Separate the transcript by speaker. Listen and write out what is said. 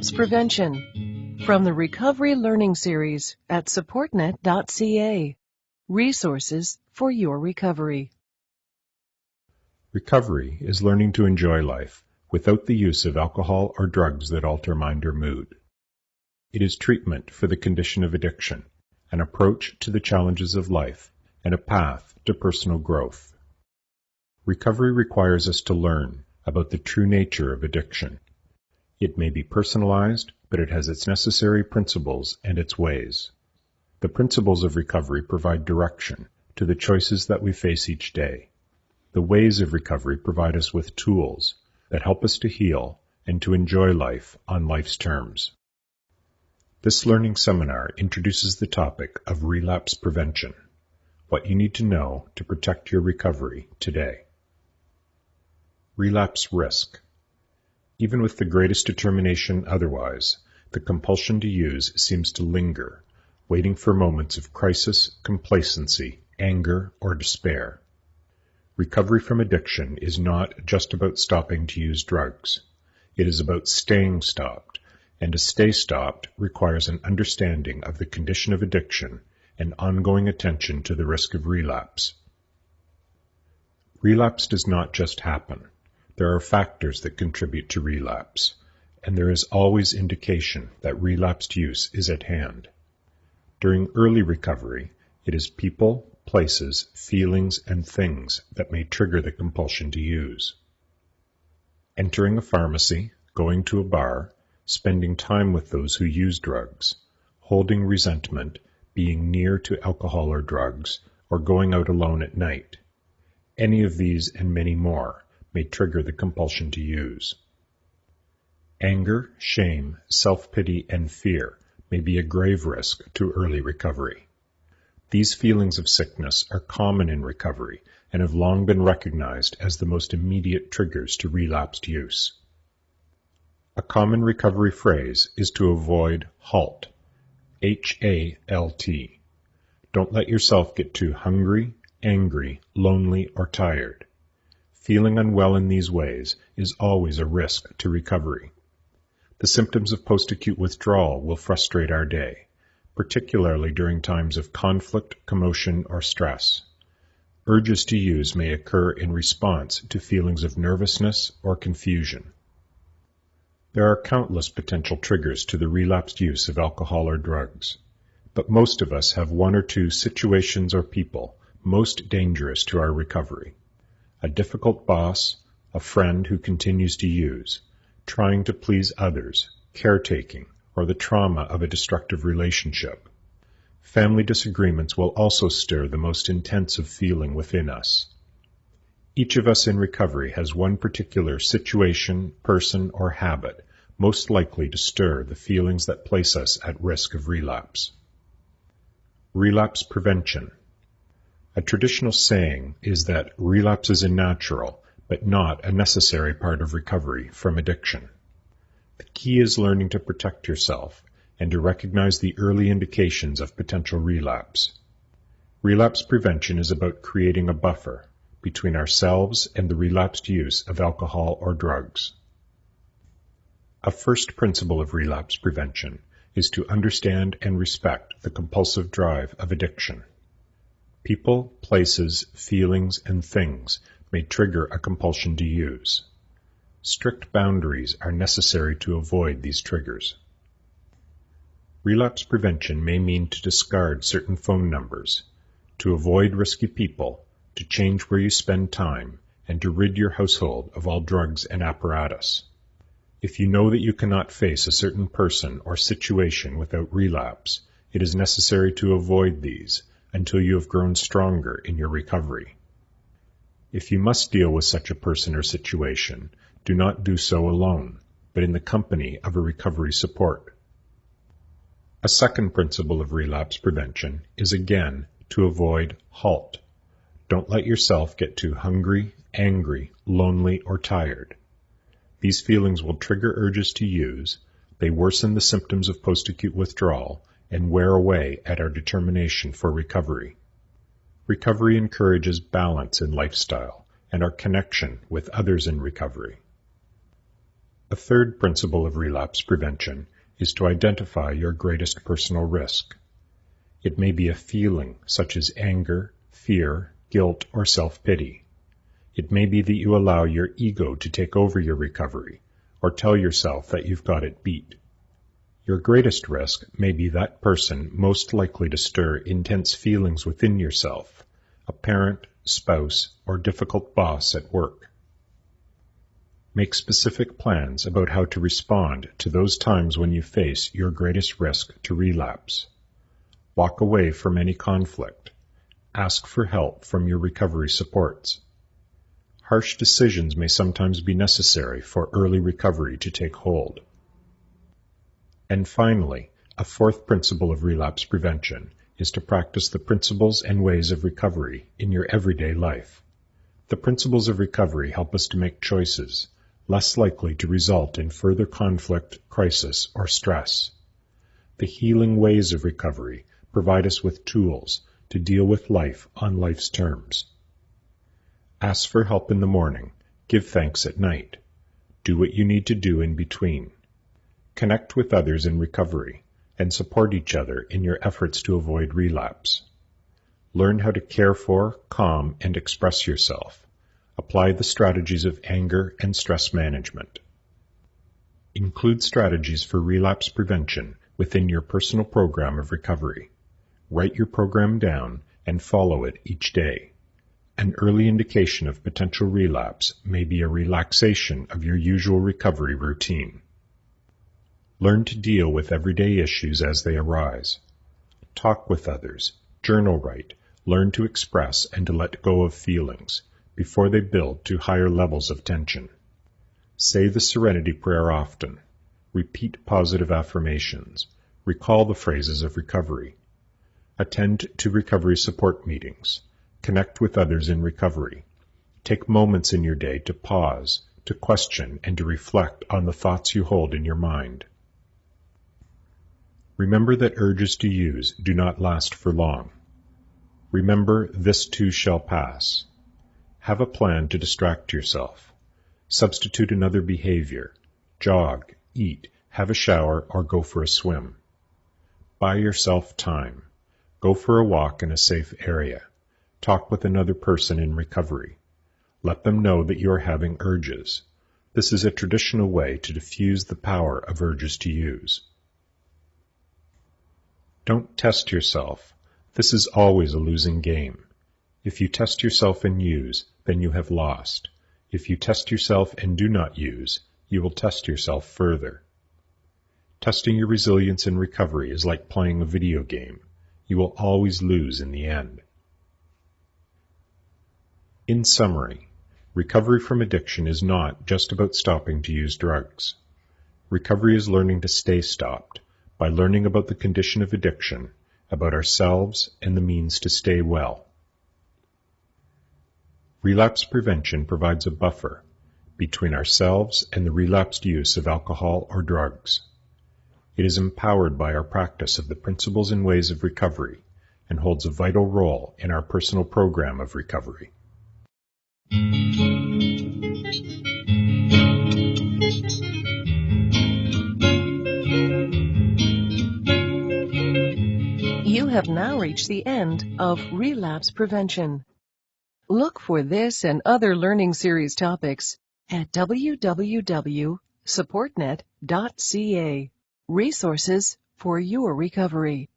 Speaker 1: Relapse Prevention from the Recovery Learning Series at SupportNet.ca. Resources for your recovery.
Speaker 2: Recovery is learning to enjoy life without the use of alcohol or drugs that alter mind or mood. It is treatment for the condition of addiction, an approach to the challenges of life, and a path to personal growth. Recovery requires us to learn about the true nature of addiction. It may be personalized, but it has its necessary principles and its ways. The principles of recovery provide direction to the choices that we face each day. The ways of recovery provide us with tools that help us to heal and to enjoy life on life's terms. This learning seminar introduces the topic of relapse prevention, what you need to know to protect your recovery today. Relapse risk. Even with the greatest determination otherwise, the compulsion to use seems to linger, waiting for moments of crisis, complacency, anger, or despair. Recovery from addiction is not just about stopping to use drugs. It is about staying stopped, and to stay stopped requires an understanding of the condition of addiction and ongoing attention to the risk of relapse. Relapse does not just happen. There are factors that contribute to relapse, and there is always indication that relapsed use is at hand. During early recovery, it is people, places, feelings, and things that may trigger the compulsion to use. Entering a pharmacy, going to a bar, spending time with those who use drugs, holding resentment, being near to alcohol or drugs, or going out alone at night. Any of these and many more may trigger the compulsion to use. Anger, shame, self-pity, and fear may be a grave risk to early recovery. These feelings of sickness are common in recovery and have long been recognized as the most immediate triggers to relapsed use. A common recovery phrase is to avoid HALT, H-A-L-T. Don't let yourself get too hungry, angry, lonely, or tired. Feeling unwell in these ways is always a risk to recovery. The symptoms of post-acute withdrawal will frustrate our day, particularly during times of conflict, commotion, or stress. Urges to use may occur in response to feelings of nervousness or confusion. There are countless potential triggers to the relapsed use of alcohol or drugs, but most of us have one or two situations or people most dangerous to our recovery. A difficult boss, a friend who continues to use, trying to please others, caretaking, or the trauma of a destructive relationship. Family disagreements will also stir the most intense of feeling within us. Each of us in recovery has one particular situation, person, or habit most likely to stir the feelings that place us at risk of relapse. Relapse prevention. A traditional saying is that relapse is a natural, but not a necessary part of recovery from addiction. The key is learning to protect yourself and to recognize the early indications of potential relapse. Relapse prevention is about creating a buffer between ourselves and the relapsed use of alcohol or drugs. A first principle of relapse prevention is to understand and respect the compulsive drive of addiction. People, places, feelings, and things may trigger a compulsion to use. Strict boundaries are necessary to avoid these triggers. Relapse prevention may mean to discard certain phone numbers, to avoid risky people, to change where you spend time, and to rid your household of all drugs and apparatus. If you know that you cannot face a certain person or situation without relapse, it is necessary to avoid these until you have grown stronger in your recovery. If you must deal with such a person or situation, do not do so alone, but in the company of a recovery support. A second principle of relapse prevention is again to avoid HALT. Don't let yourself get too hungry, angry, lonely, or tired. These feelings will trigger urges to use, they worsen the symptoms of post-acute withdrawal, and wear away at our determination for recovery. Recovery encourages balance in lifestyle and our connection with others in recovery. A third principle of relapse prevention is to identify your greatest personal risk. It may be a feeling such as anger, fear, guilt, or self-pity. It may be that you allow your ego to take over your recovery, or tell yourself that you've got it beat. Your greatest risk may be that person most likely to stir intense feelings within yourself, a parent, spouse, or difficult boss at work. Make specific plans about how to respond to those times when you face your greatest risk to relapse. Walk away from any conflict. Ask for help from your recovery supports. Harsh decisions may sometimes be necessary for early recovery to take hold. And finally, a fourth principle of relapse prevention is to practice the principles and ways of recovery in your everyday life. The principles of recovery help us to make choices less likely to result in further conflict, crisis, or stress. The healing ways of recovery provide us with tools to deal with life on life's terms. Ask for help in the morning. Give thanks at night. Do what you need to do in between. Connect with others in recovery and support each other in your efforts to avoid relapse. Learn how to care for, calm, and express yourself. Apply the strategies of anger and stress management. Include strategies for relapse prevention within your personal program of recovery. Write your program down and follow it each day. An early indication of potential relapse may be a relaxation of your usual recovery routine. Learn to deal with everyday issues as they arise. Talk with others, journal write, learn to express and to let go of feelings before they build to higher levels of tension. Say the Serenity Prayer often. Repeat positive affirmations. Recall the phrases of recovery. Attend to recovery support meetings. Connect with others in recovery. Take moments in your day to pause, to question, and to reflect on the thoughts you hold in your mind. Remember that urges to use do not last for long. Remember, this too shall pass. Have a plan to distract yourself. Substitute another behavior. Jog, eat, have a shower, or go for a swim. Buy yourself time. Go for a walk in a safe area. Talk with another person in recovery. Let them know that you are having urges. This is a traditional way to diffuse the power of urges to use. Don't test yourself. This is always a losing game. If you test yourself and use, then you have lost. If you test yourself and do not use, you will test yourself further. Testing your resilience in recovery is like playing a video game. You will always lose in the end. In summary, recovery from addiction is not just about stopping to use drugs. Recovery is learning to stay stopped by learning about the condition of addiction, about ourselves, and the means to stay well. Relapse prevention provides a buffer between ourselves and the relapsed use of alcohol or drugs. It is empowered by our practice of the principles and ways of recovery and holds a vital role in our personal program of recovery.
Speaker 1: You have now reached the end of Relapse Prevention. Look for this and other learning series topics at www.SupportNet.ca. Resources for your recovery.